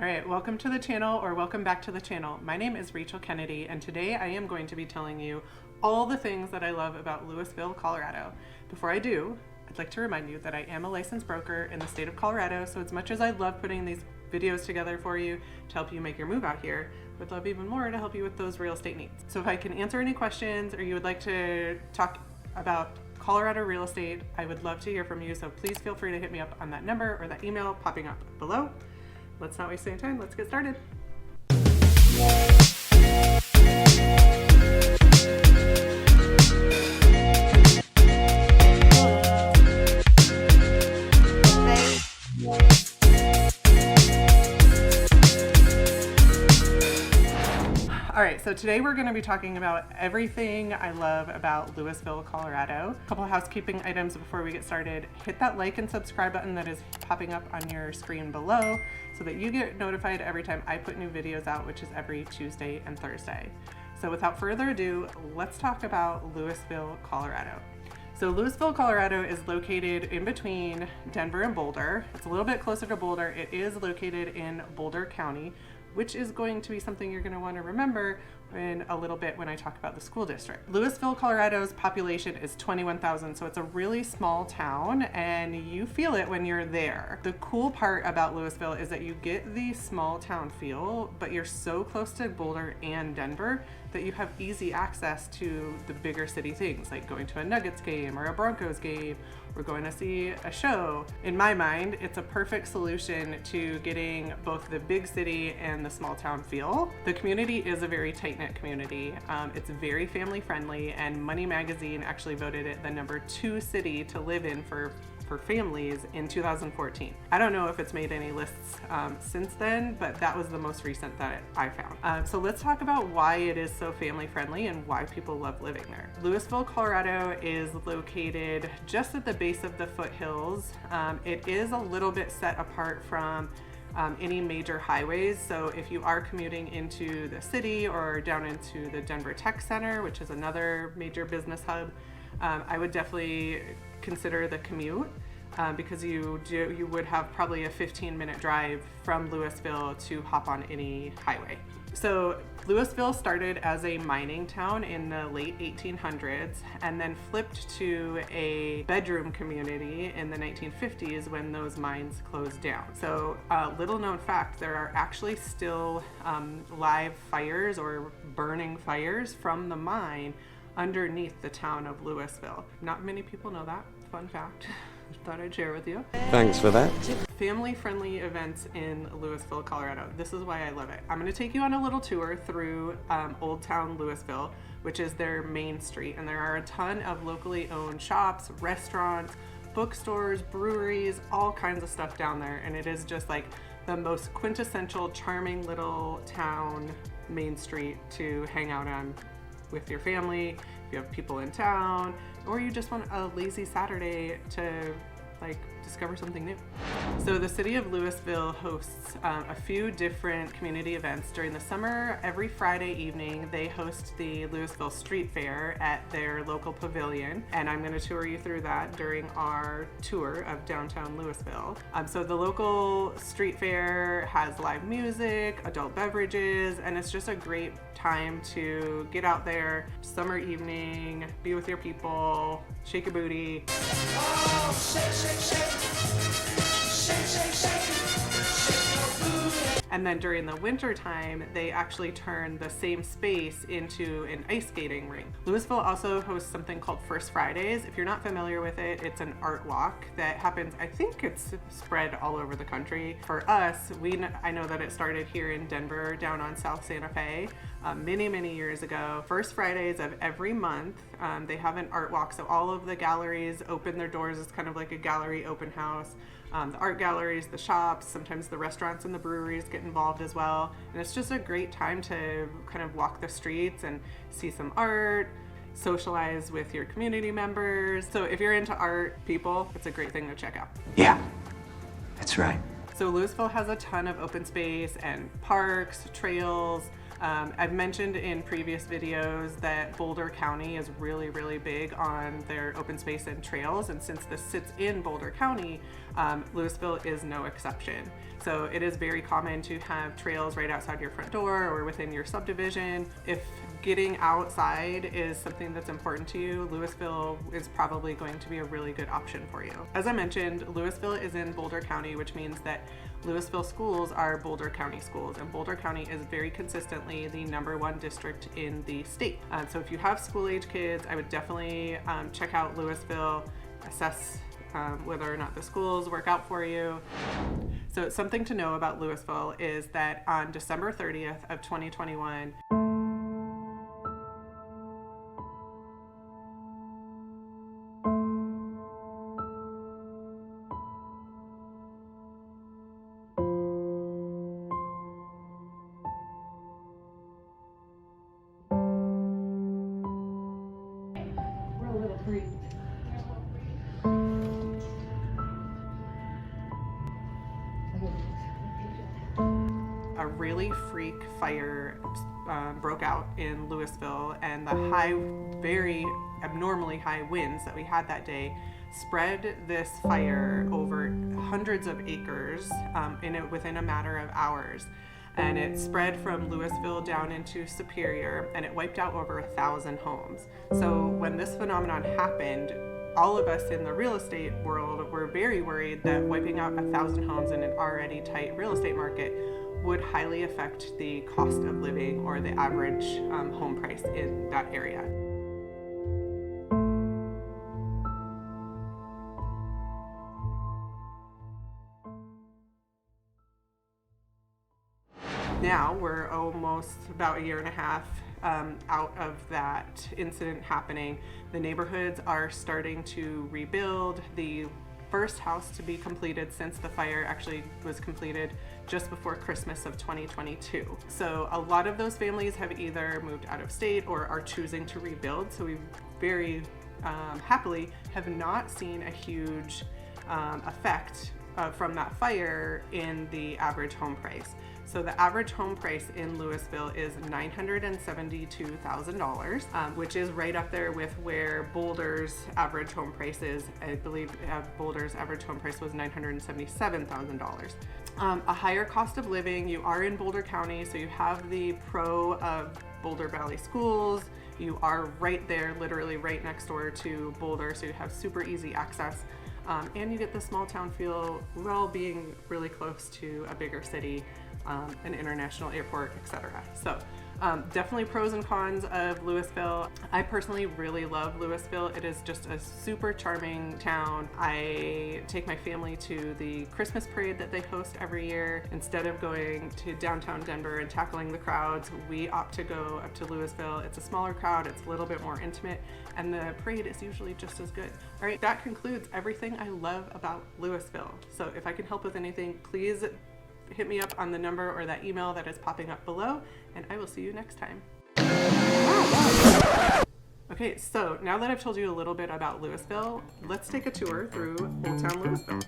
Alright, welcome to the channel, or welcome back to the channel. My name is Rachel Kennedy, and today I am going to be telling you all the things that I love about Louisville, Colorado. Before I do, I'd like to remind you that I am a licensed broker in the state of Colorado, so as much as I love putting these videos together for you to help you make your move out here, I would love even more to help you with those real estate needs. So if I can answer any questions, or you would like to talk about Colorado real estate, I would love to hear from you, so please feel free to hit me up on that number or that email popping up below. Let's not waste any time, let's get started. All right, so today we're going to be talking about everything I love about Louisville, Colorado. A couple of housekeeping items before we get started. Hit that like and subscribe button that is popping up on your screen below so that you get notified every time I put new videos out, which is every Tuesday and Thursday. So without further ado, let's talk about Louisville, Colorado. So Louisville, Colorado is located in between Denver and Boulder. It's a little bit closer to Boulder. It is located in Boulder County, which is going to be something you're going to want to remember in a little bit when I talk about the school district. Louisville, Colorado's population is 21,000, so it's a really small town, and you feel it when you're there. The cool part about Louisville is that you get the small town feel, but you're so close to Boulder and Denver that you have easy access to the bigger city things, like going to a Nuggets game or a Broncos game, or going to see a show. In my mind, it's a perfect solution to getting both the big city and the small town feel. The community is a very tight-knit community. It's very family friendly, and Money Magazine actually voted it the #2 city to live in for families in 2014. I don't know if it's made any lists since then, but that was the most recent that I found. So let's talk about why it is so family friendly and why people love living there. Louisville, Colorado is located just at the base of the foothills. It is a little bit set apart from any major highways. So if you are commuting into the city or down into the Denver Tech Center, which is another major business hub, I would definitely consider the commute because you would have probably a 15-minute drive from Louisville to hop on any highway. So Louisville started as a mining town in the late 1800s and then flipped to a bedroom community in the 1950s when those mines closed down. So little known fact, there are actually still live fires or burning fires from the mine underneath the town of Louisville. Not many people know that. Fun fact. Thought I'd share with you. Thanks for that. Family-friendly events in Louisville, Colorado. This is why I love it. I'm going to take you on a little tour through Old Town Louisville, which is their main street, and there are a ton of locally owned shops, restaurants, bookstores, breweries, all kinds of stuff down there, and it is just like the most quintessential, charming little town main street to hang out on with your family, if you have people in town, or you just want a lazy Saturday to discover something new. So the city of Louisville hosts a few different community events. During the summer, every Friday evening, they host the Louisville Street Fair at their local pavilion, and I'm going to tour you through that during our tour of downtown Louisville. So the local street fair has live music, adult beverages, and it's just a great time to get out there, summer evening, be with your people, shake a booty. Oh, shake, shake, shake. Shake, shake, shake. Shake your booty. And then during the winter time, they actually turn the same space into an ice skating rink. Louisville also hosts something called First Fridays. If you're not familiar with it, it's an art walk that happens, I think it's spread all over the country. For us, I know that it started here in Denver, down on South Santa Fe, many years ago. First Fridays of every month, they have an art walk. So all of the galleries open their doors. It's kind of like a gallery open house. The art galleries, the shops, sometimes the restaurants and the breweries get involved as well. And it's just a great time to kind of walk the streets and see some art, socialize with your community members. So if you're into art, people, it's a great thing to check out. Yeah, that's right. So Louisville has a ton of open space and parks, trails. I've mentioned in previous videos that Boulder County is really, really big on their open space and trails. And since this sits in Boulder County, Louisville is no exception. So it is very common to have trails right outside your front door or within your subdivision. If getting outside is something that's important to you, Louisville is probably going to be a really good option for you. As I mentioned, Louisville is in Boulder County, which means that Louisville schools are Boulder County schools, and Boulder County is very consistently the #1 district in the state. So if you have school-age kids, I would definitely check out Louisville, assess whether or not the schools work out for you. So something to know about Louisville is that on December 30th of 2021, a really freak fire broke out in Louisville, and the very abnormally high winds that we had that day spread this fire over hundreds of acres within a matter of hours. And it spread from Louisville down into Superior, and it wiped out over 1,000 homes. So when this phenomenon happened, all of us in the real estate world were very worried that wiping out 1,000 homes in an already tight real estate market would highly affect the cost of living or the average home price in that area. Now we're almost about a year and a half out of that incident happening. The neighborhoods are starting to rebuild. The first house to be completed since the fire actually was completed just before Christmas of 2022. So a lot of those families have either moved out of state or are choosing to rebuild. So we very happily have not seen a huge effect from that fire in the average home price. So the average home price in Louisville is $972,000, which is right up there with where Boulder's average home price is. I believe Boulder's average home price was $977,000. A higher cost of living. You are in Boulder County, so you have the pro of Boulder Valley Schools. You are right there, literally right next door to Boulder, so you have super easy access. And you get the small town feel while being really close to a bigger city, an international airport, etc. So definitely pros and cons of Louisville. I personally really love Louisville. It is just a super charming town. I take my family to the Christmas parade that they host every year. Instead of going to downtown Denver and tackling the crowds, we opt to go up to Louisville. It's a smaller crowd, it's a little bit more intimate, and the parade is usually just as good. All right, that concludes everything I love about Louisville. So if I can help with anything, please hit me up on the number or that email that is popping up below, and I will see you next time. Okay, so now that I've told you a little bit about Louisville, let's take a tour through Old Town Louisville.